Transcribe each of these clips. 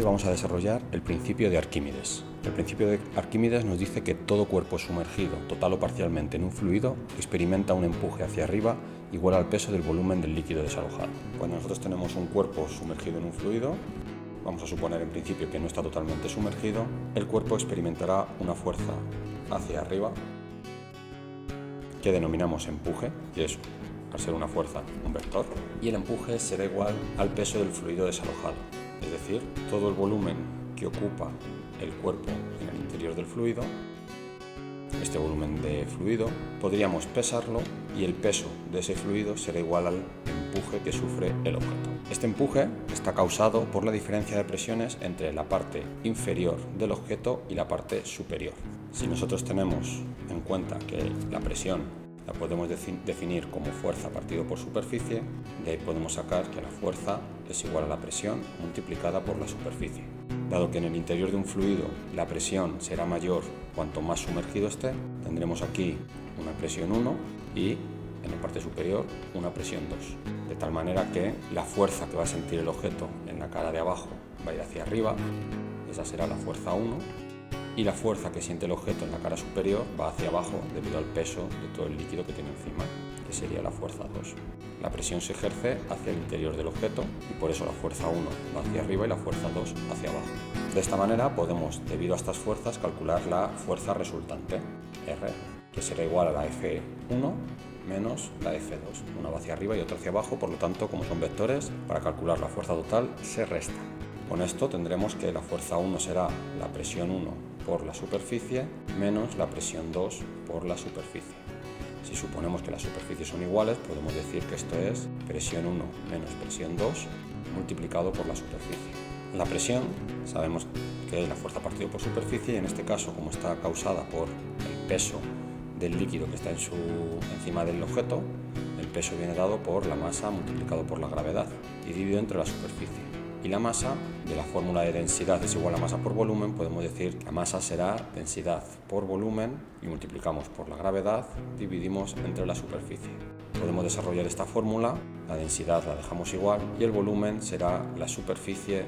vamos a desarrollar el principio de Arquímedes. El principio de Arquímedes nos dice que todo cuerpo sumergido, total o parcialmente, en un fluido experimenta un empuje hacia arriba igual al peso del volumen del líquido desalojado. Cuando nosotros tenemos un cuerpo sumergido en un fluido, vamos a suponer en principio que no está totalmente sumergido, el cuerpo experimentará una fuerza hacia arriba que denominamos empuje, y es, al ser una fuerza, un vector, y el empuje será igual al peso del fluido desalojado, es decir, todo el volumen que ocupa el cuerpo en el interior del fluido. Este volumen de fluido podríamos pesarlo y el peso de ese fluido será igual al empuje que sufre el objeto. Este empuje está causado por la diferencia de presiones entre la parte inferior del objeto y la parte superior. Si nosotros tenemos en cuenta que la presión la podemos definir como fuerza partido por superficie, de ahí podemos sacar que la fuerza es igual a la presión multiplicada por la superficie. Dado que en el interior de un fluido la presión será mayor cuanto más sumergido esté, tendremos aquí una presión 1 y en la parte superior una presión 2. De tal manera que la fuerza que va a sentir el objeto en la cara de abajo va a ir hacia arriba, esa será la fuerza 1, y la fuerza que siente el objeto en la cara superior va hacia abajo debido al peso de todo el líquido que tiene encima, que sería la fuerza 2. La presión se ejerce hacia el interior del objeto y por eso la fuerza 1 va hacia arriba y la fuerza 2 hacia abajo. De esta manera podemos, debido a estas fuerzas, calcular la fuerza resultante, R, que será igual a la F1 menos la F2. Una va hacia arriba y otra hacia abajo, por lo tanto, como son vectores, para calcular la fuerza total se resta. Con esto tendremos que la fuerza 1 será la presión 1 por la superficie menos la presión 2 por la superficie. Si suponemos que las superficies son iguales, podemos decir que esto es presión 1 menos presión 2 multiplicado por la superficie. La presión sabemos que es la fuerza partido por superficie y en este caso, como está causada por el peso del líquido que está encima del objeto, el peso viene dado por la masa multiplicado por la gravedad y dividido entre la superficie. Y la masa, de la fórmula de densidad es igual a masa por volumen, podemos decir que la masa será densidad por volumen y multiplicamos por la gravedad, dividimos entre la superficie. Podemos desarrollar esta fórmula, la densidad la dejamos igual y el volumen será la superficie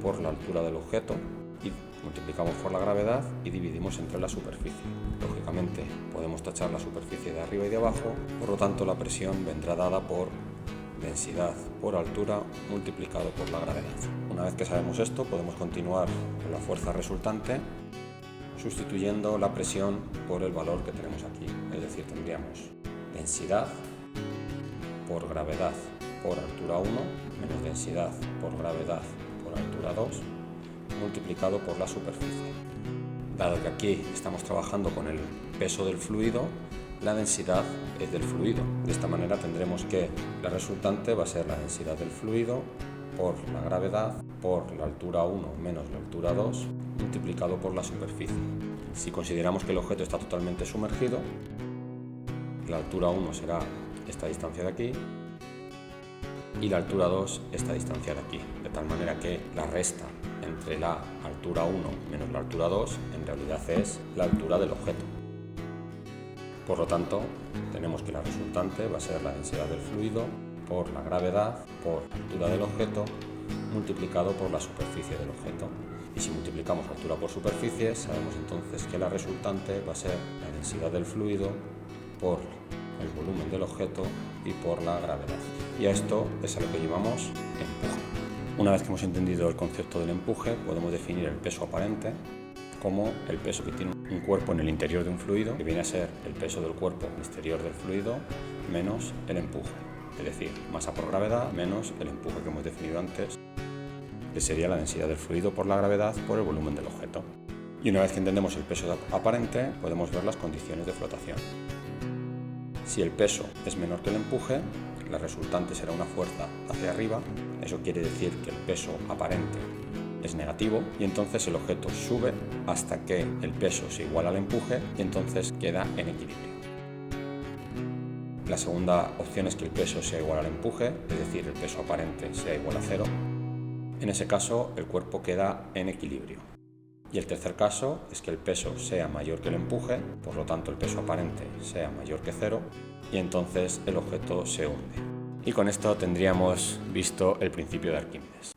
por la altura del objeto y multiplicamos por la gravedad y dividimos entre la superficie. Lógicamente podemos tachar la superficie de arriba y de abajo, por lo tanto la presión vendrá dada por densidad por altura multiplicado por la gravedad. Una vez que sabemos esto, podemos continuar con la fuerza resultante sustituyendo la presión por el valor que tenemos aquí. Es decir, tendríamos densidad por gravedad por altura 1 menos densidad por gravedad por altura 2 multiplicado por la superficie. Dado que aquí estamos trabajando con el peso del fluido, la densidad es del fluido. De esta manera tendremos que la resultante va a ser la densidad del fluido por la gravedad por la altura 1 menos la altura 2 multiplicado por la superficie. Si consideramos que el objeto está totalmente sumergido, la altura 1 será esta distancia de aquí y la altura 2 esta distancia de aquí, de tal manera que la resta entre la altura 1 menos la altura 2 en realidad es la altura del objeto. Por lo tanto, tenemos que la resultante va a ser la densidad del fluido por la gravedad por la altura del objeto multiplicado por la superficie del objeto. Y si multiplicamos altura por superficie, sabemos entonces que la resultante va a ser la densidad del fluido por el volumen del objeto y por la gravedad. Y a esto es a lo que llamamos empuje. Una vez que hemos entendido el concepto del empuje, podemos definir el peso aparente como el peso que tiene un cuerpo en el interior de un fluido, que viene a ser el peso del cuerpo exterior del fluido menos el empuje, es decir, masa por gravedad menos el empuje que hemos definido antes, que sería la densidad del fluido por la gravedad por el volumen del objeto. Y una vez que entendemos el peso aparente, podemos ver las condiciones de flotación. Si el peso es menor que el empuje, la resultante será una fuerza hacia arriba, eso quiere decir que el peso aparente es negativo y entonces el objeto sube hasta que el peso se iguala al empuje y entonces queda en equilibrio. La segunda opción es que el peso sea igual al empuje, es decir, el peso aparente sea igual a 0. En ese caso el cuerpo queda en equilibrio. Y el tercer caso es que el peso sea mayor que el empuje, por lo tanto el peso aparente sea mayor que 0 y entonces el objeto se hunde. Y con esto tendríamos visto el principio de Arquímedes.